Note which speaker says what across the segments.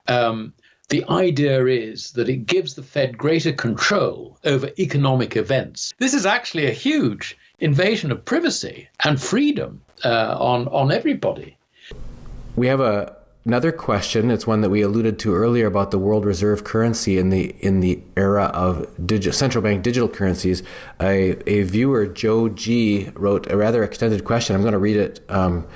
Speaker 1: The idea is that it gives the Fed greater control over economic events. This is actually a huge invasion of privacy and freedom on everybody.
Speaker 2: We have another question. It's one that we alluded to earlier about the world reserve currency in the era of central bank digital currencies. A viewer, Joe G, wrote a rather extended question. I'm going to read it and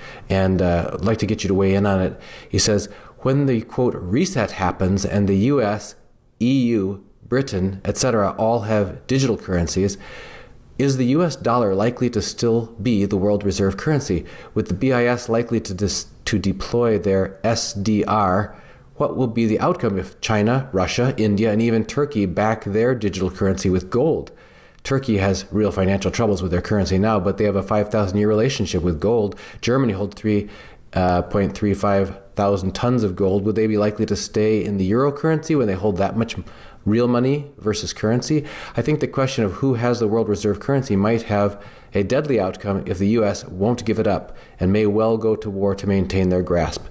Speaker 2: I'd like to get you to weigh in on it. He says, when the, quote, reset happens and the US, EU, Britain, etc. all have digital currencies, is the US dollar likely to still be the world reserve currency? With the BIS likely to deploy their SDR, what will be the outcome if China, Russia, India, and even Turkey back their digital currency with gold? Turkey has real financial troubles with their currency now, but they have a 5,000-year relationship with gold. Germany holds 3.35 thousand tons of gold. Would they be likely to stay in the euro currency when they hold that much real money versus currency? I think the question of who has the world reserve currency might have a deadly outcome if the US won't give it up and may well go to war to maintain their grasp.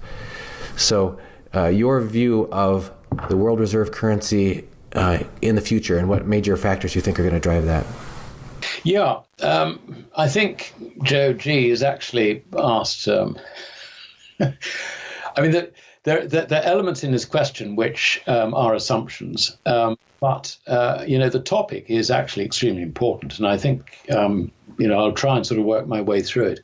Speaker 2: So your view of the world reserve currency in the future and what major factors you think are going to drive that?
Speaker 1: Yeah, I think Joe G has actually asked I mean, there are elements in this question which are assumptions, but the topic is actually extremely important, and I think I'll try and sort of work my way through it.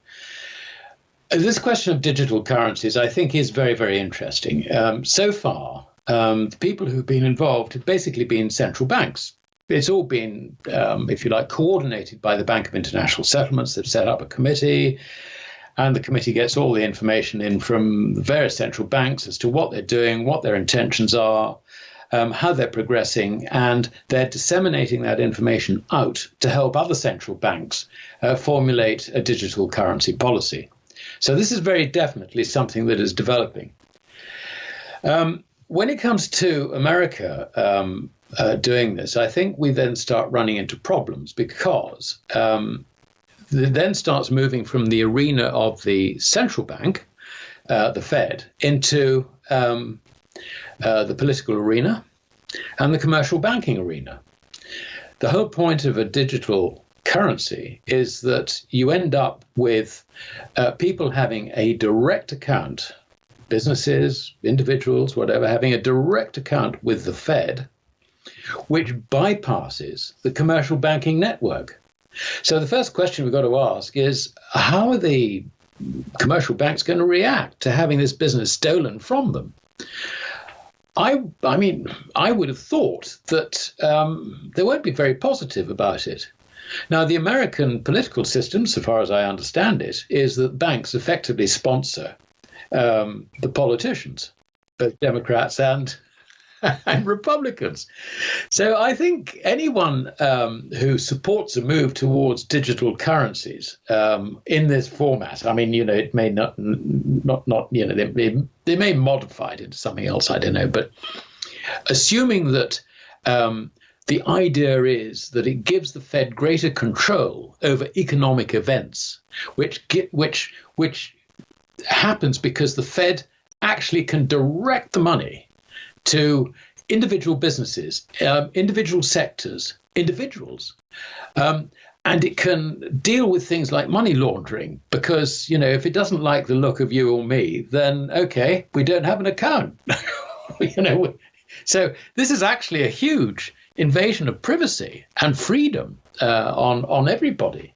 Speaker 1: This question of digital currencies, I think, is very, very interesting. So far, the people who've been involved have basically been central banks. It's all been, if you like, coordinated by the Bank of International Settlements. They've set up a committee. And the committee gets all the information in from the various central banks as to what they're doing, what their intentions are, how they're progressing, and they're disseminating that information out to help other central banks formulate a digital currency policy. So this is very definitely something that is developing. When it comes to America doing this, I think we then start running into problems because it then starts moving from the arena of the central bank, the Fed, into the political arena and the commercial banking arena. The whole point of a digital currency is that you end up with people having a direct account, businesses, individuals, whatever, having a direct account with the Fed, which bypasses the commercial banking network. So the first question we've got to ask is, how are the commercial banks going to react to having this business stolen from them? I mean, I would have thought that they won't be very positive about it. Now, the American political system, so far as I understand it, is that banks effectively sponsor the politicians, both Democrats and Republicans. So I think anyone who supports a move towards digital currencies in this format, I mean, it may not they may modify it into something else, I don't know, but assuming that the idea is that it gives the Fed greater control over economic events, which happens because the Fed actually can direct the money to individual businesses, individual sectors, individuals. And it can deal with things like money laundering because, if it doesn't like the look of you or me, then, okay, we don't have an account. So this is actually a huge invasion of privacy and freedom on everybody.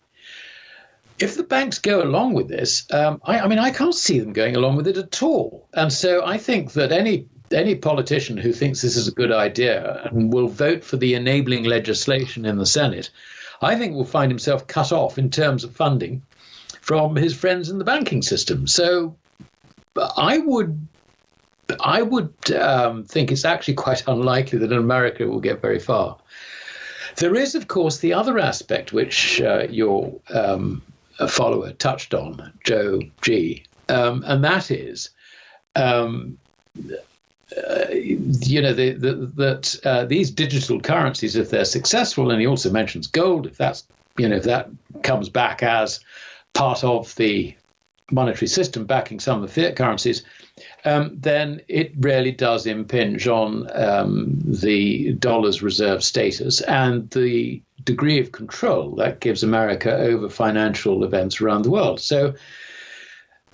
Speaker 1: If the banks go along with this, I can't see them going along with it at all. And so I think that any politician who thinks this is a good idea and will vote for the enabling legislation in the Senate, I think will find himself cut off in terms of funding from his friends in the banking system. So I would think it's actually quite unlikely that America will get very far. There is, of course, the other aspect which your follower touched on, Joe G, and that is that these digital currencies, if they're successful, and he also mentions gold, if that comes back as part of the monetary system backing some of the fiat currencies, then it really does impinge on the dollar's reserve status and the degree of control that gives America over financial events around the world. So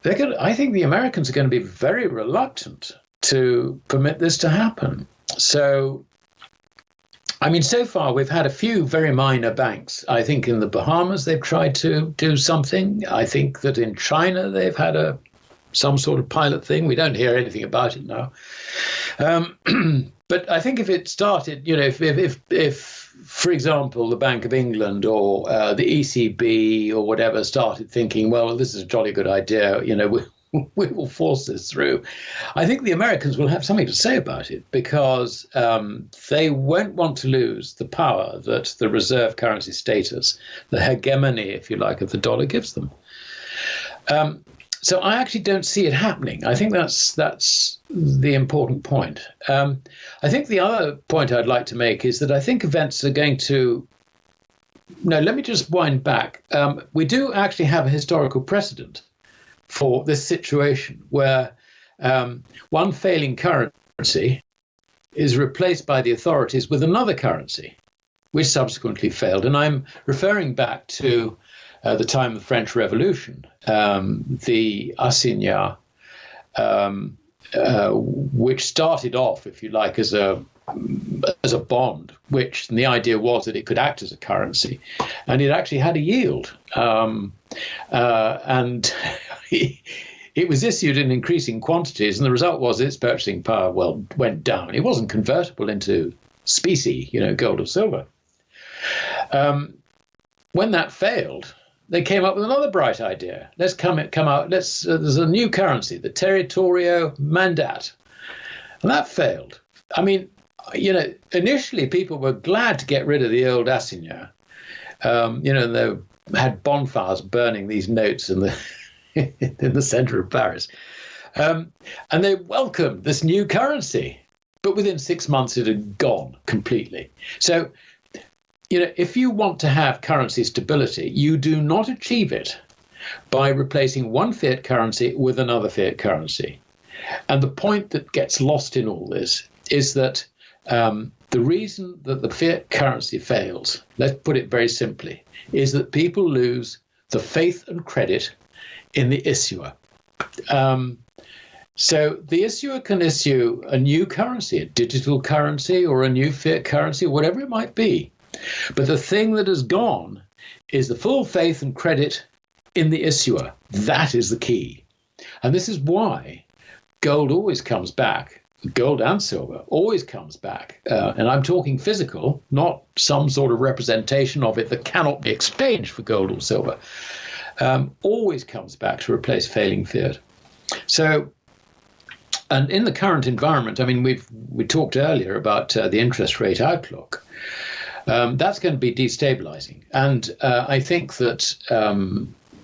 Speaker 1: I think the Americans are going to be very reluctant to permit this to happen. So, I mean, so far we've had a few very minor banks. I think in the Bahamas they've tried to do something. I think that in China they've had some sort of pilot thing. We don't hear anything about it now. But I think if it started, if for example, the Bank of England or the ECB or whatever started thinking, well, this is a jolly good idea, we will force this through. I think the Americans will have something to say about it because they won't want to lose the power that the reserve currency status, the hegemony, if you like, of the dollar gives them. So I actually don't see it happening. I think that's the important point. I think the other point I'd like to make is that I think events are going to. No, let me just wind back. We do actually have a historical precedent for this situation where one failing currency is replaced by the authorities with another currency, which subsequently failed. And I'm referring back to the time of the French Revolution, the assignat, which started off, if you like, as a bond, which the idea was that it could act as a currency, and it actually had a yield, and it was issued in increasing quantities, and the result was its purchasing power went down. It wasn't convertible into specie, gold or silver. When that failed, they came up with another bright idea. Let's come out. There's a new currency, the territorio mandat, and that failed. I mean, initially people were glad to get rid of the old assignat. And they had bonfires burning these notes in the center of Paris, and they welcomed this new currency. But within 6 months, it had gone completely. So, if you want to have currency stability, you do not achieve it by replacing one fiat currency with another fiat currency. And the point that gets lost in all this is that the reason that the fiat currency fails, let's put it very simply, is that people lose the faith and credit in the issuer. So the issuer can issue a new currency, a digital currency or a new fiat currency, whatever it might be. But the thing that has gone is the full faith and credit in the issuer. That is the key. And this is why gold always comes back. Gold and silver always comes back. And I'm talking physical, not some sort of representation of it that cannot be exchanged for gold or silver. Always comes back to replace failing fiat. So, and in the current environment, I mean, we talked earlier about the interest rate outlook. That's going to be destabilizing. And I think that,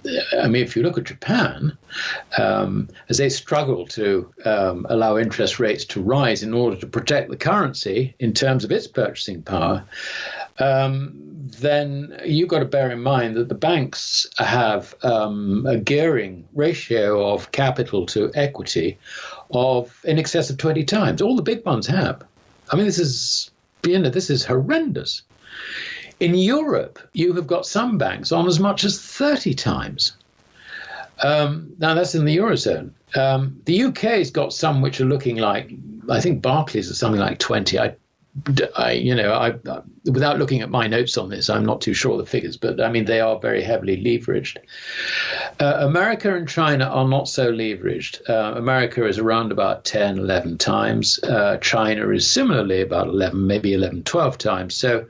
Speaker 1: if you look at Japan, as they struggle to allow interest rates to rise in order to protect the currency in terms of its purchasing power, then you've got to bear in mind that the banks have a gearing ratio of capital to equity of in excess of 20 times. All the big ones have. I mean, this is horrendous. In Europe, you have got some banks on as much as 30 times. Now, that's in the Eurozone. The UK's got some which are looking like, I think Barclays is something like 20. Without looking at my notes on this, I'm not too sure of the figures, but I mean, they are very heavily leveraged. America and China are not so leveraged. America is around about 10, 11 times. China is similarly about 11, maybe 11, 12 times. So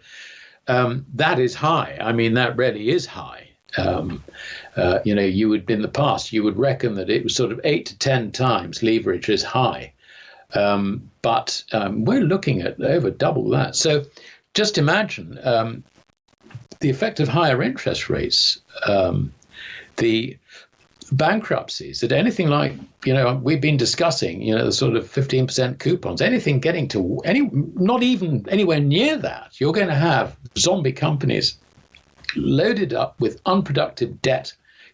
Speaker 1: that is high. I mean, that really is high. You would, in the past, you would reckon that it was sort of 8 to 10 times leverage is high. But we're looking at over double that. So just imagine the effect of higher interest rates, the bankruptcies, that anything like, we've been discussing, the sort of 15% coupons, anything getting to not even anywhere near that, you're going to have zombie companies loaded up with unproductive debt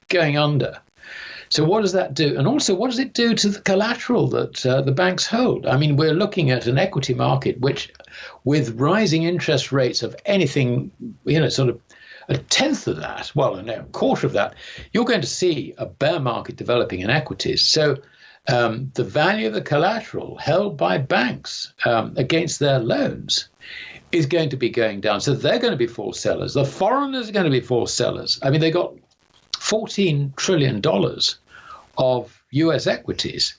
Speaker 1: going under. So what does that do? And also, what does it do to the collateral that the banks hold? I mean, we're looking at an equity market which, with rising interest rates of anything, sort of a tenth of that, well, no, a quarter of that, you're going to see a bear market developing in equities. So the value of the collateral held by banks against their loans is going to be going down. So they're going to be forced sellers. The foreigners are going to be forced sellers. I mean, they got $14 trillion of US equities.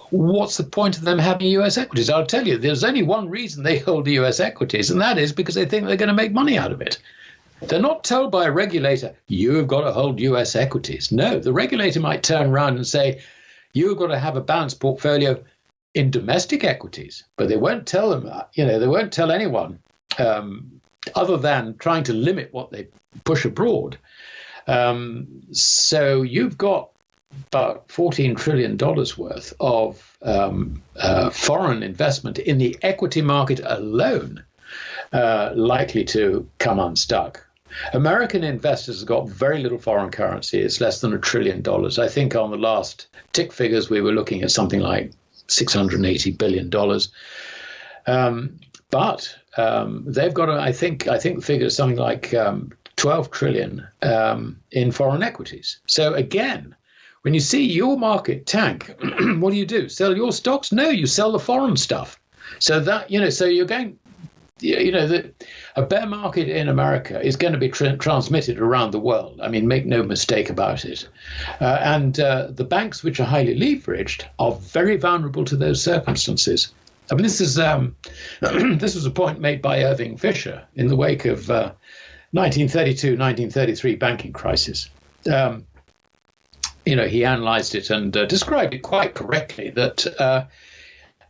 Speaker 1: What's the point of them having US equities? I'll tell you, there's only one reason they hold the US equities, and that is because they think they're going to make money out of it. They're not told by a regulator, you've got to hold US equities. No, the regulator might turn around and say, you've got to have a balanced portfolio in domestic equities. But they won't tell them that. They won't tell anyone other than trying to limit what they push abroad. So you've got about $14 trillion worth of foreign investment in the equity market alone likely to come unstuck. American investors have got very little foreign currency. It's less than $1 trillion. I think on the last tick figures, we were looking at something like $680 billion. But they've got, I think the figure is something like 12 trillion in foreign equities. So again, when you see your market tank, what do? Sell your stocks? No, you sell the foreign stuff. So that, so you're going, a bear market in America is going to be transmitted around the world. I mean, make no mistake about it. And the banks, which are highly leveraged, are very vulnerable to those circumstances. I mean, this is this was a point made by Irving Fisher in the wake of 1932, 1933 banking crisis. He analyzed it and described it quite correctly that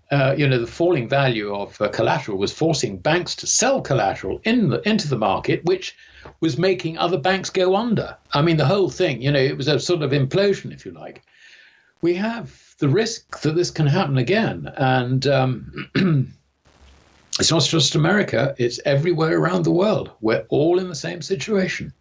Speaker 1: the falling value of collateral was forcing banks to sell collateral into the market, which was making other banks go under. I mean, the whole thing, it was a sort of implosion, if you like. We have the risk that this can happen again. And it's not just America, it's everywhere around the world. We're all in the same situation.